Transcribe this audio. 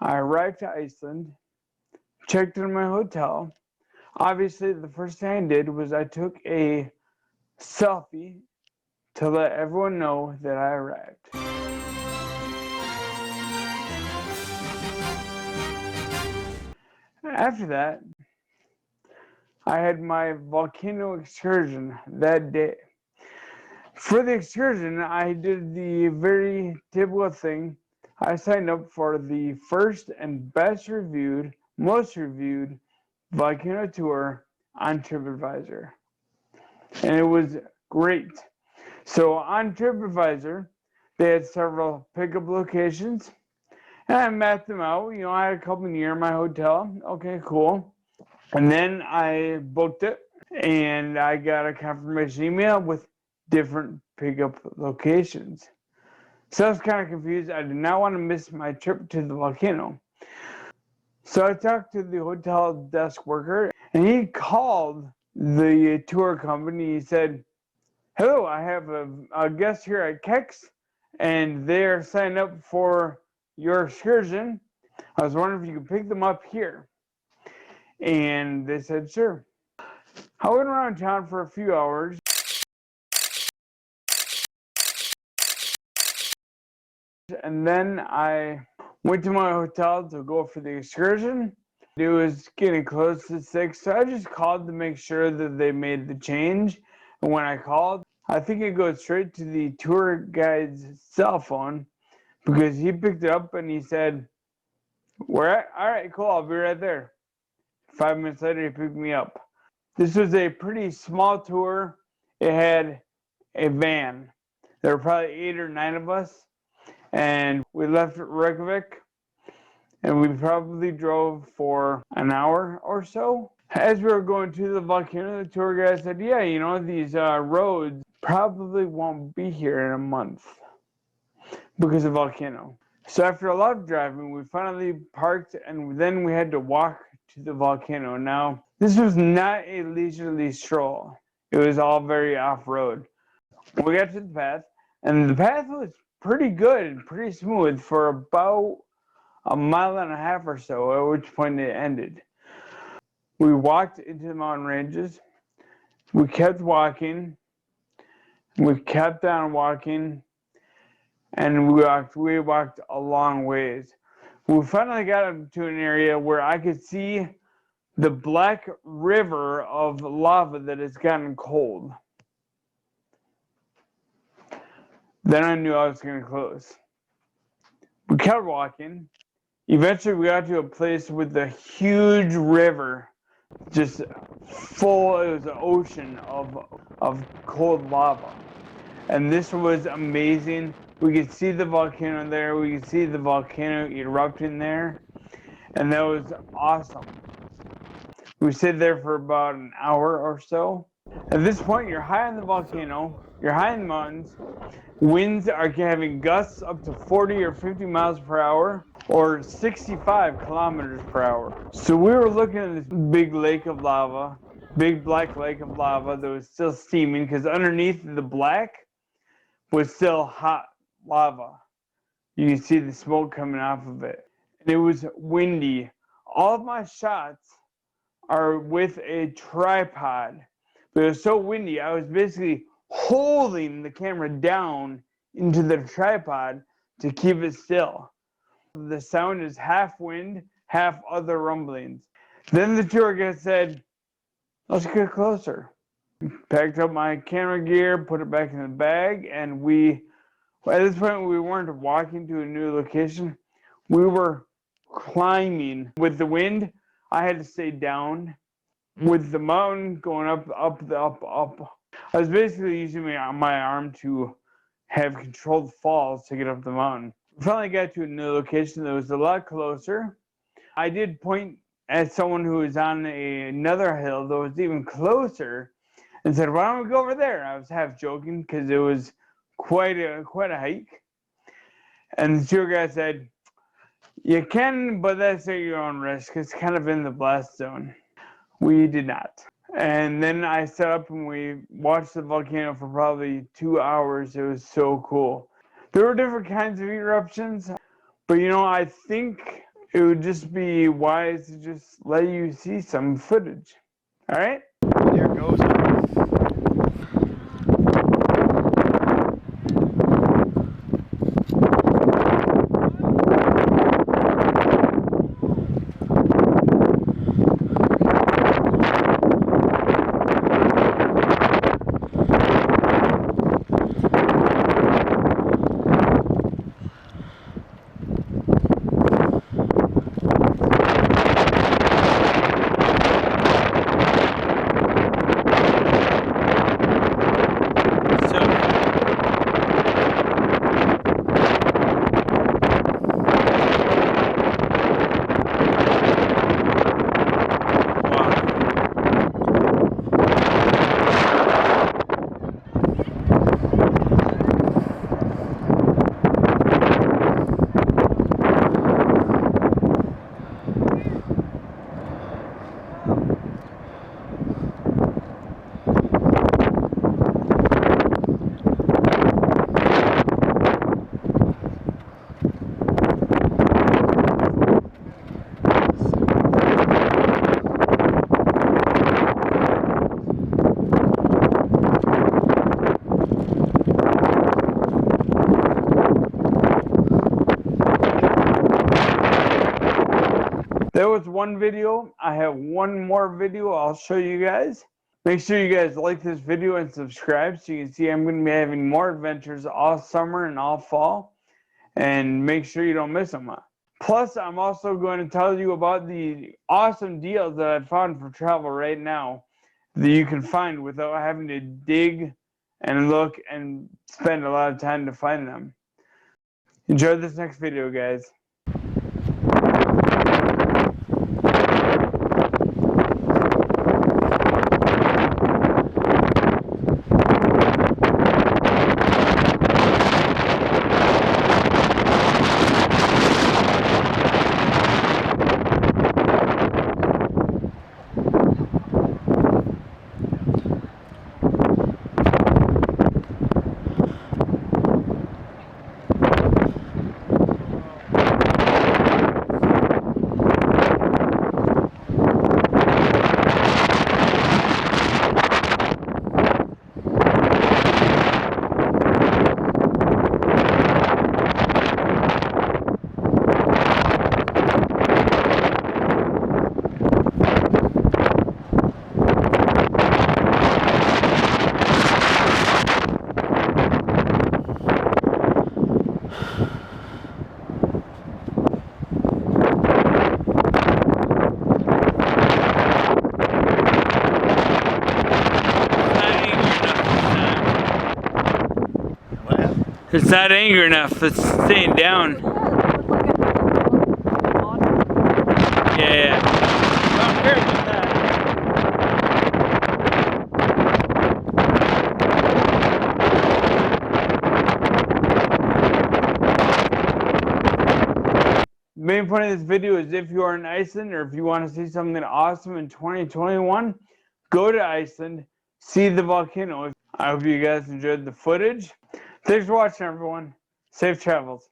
I arrived to Iceland, checked in my hotel. Obviously, the first thing I did was I took a selfie to let everyone know that I arrived. After that, I had my volcano excursion that day. For the excursion, I did the very typical thing. I signed up for the first and best reviewed, most reviewed volcano tour on TripAdvisor. And it was great. So on TripAdvisor, they had several pickup locations. And I mapped them out. I had a couple near my hotel. Okay, cool. And then I booked it and I got a confirmation email with different pickup locations. So I was kind of confused. I did not want to miss my trip to the volcano. So I talked to the hotel desk worker and he called the tour company. He said, "Hello, I have a guest here at Kex and they're signed up for your excursion. I was wondering if you could pick them up here." And they said, "Sure." I went around town for a few hours. And then I went to my hotel to go for the excursion. It was getting close to 6, so I just called to make sure that they made the change. And when I called, I think it goes straight to the tour guide's cell phone because he picked it up and he said, "We're at, all right, cool, I'll be right there." 5 minutes later, he picked me up. This was a pretty small tour. It had a van. There were probably 8 or 9 of us. And we left Reykjavik and we probably drove for an hour or so. As we were going to the volcano, the tour guide said, "Yeah, these roads probably won't be here in a month because of the volcano." So after a lot of driving, we finally parked and then we had to walk to the volcano. Now, this was not a leisurely stroll. It was all very off-road. We got to the path and the path was pretty good and pretty smooth for about a mile and a half or so, at which point it ended. We walked into the mountain ranges. We kept walking. We kept on walking. And we walked a long ways. We finally got up to an area where I could see the black river of lava that has gotten cold. Then I knew I was getting close. We kept walking. Eventually we got to a place with a huge river, just full, it was an ocean of cold lava. And this was amazing. We could see the volcano there, we could see the volcano erupting there, and that was awesome. We stayed there for about an hour or so. At this point, you're high on the volcano, you're high in the mountains, winds are having gusts up to 40 or 50 miles per hour, or 65 kilometers per hour. So we were looking at this big lake of lava, big black lake of lava that was still steaming because underneath the black was still hot lava. You can see the smoke coming off of it. And it was windy. All of my shots are with a tripod. But it was so windy, I was basically holding the camera down into the tripod to keep it still. The sound is half wind, half other rumblings. Then the tour guide said, "Let's get closer." Packed up my camera gear, put it back in the bag, and at this point, we weren't walking to a new location. We were climbing. With the wind, I had to stay down. With the mountain going up. I was basically using my arm to have controlled falls to get up the mountain. We finally got to a new location that was a lot closer. I did point at someone who was on another hill that was even closer and said, "Why don't we go over there?" I was half joking because it was quite a hike. And the tour guide said, "You can, but that's at your own risk. It's kind of in the blast zone." We did not. And then I set up and we watched the volcano for probably 2 hours. It was so cool. There were different kinds of eruptions, but I think it would just be wise to just let you see some footage. All right? There goes. There was one video. I have one more video I'll show you guys. Make sure you guys like this video and subscribe so you can see I'm going to be having more adventures all summer and all fall. And make sure you don't miss them. Plus, I'm also going to tell you about the awesome deals that I've found for travel right now that you can find without having to dig and look and spend a lot of time to find them. Enjoy this next video, guys. It's not angry enough. It's staying down. Yeah. I don't care about that. The main point of this video is if you are in Iceland or if you want to see something awesome in 2021, go to Iceland, see the volcano. I hope you guys enjoyed the footage. Thanks for watching, everyone. Safe travels.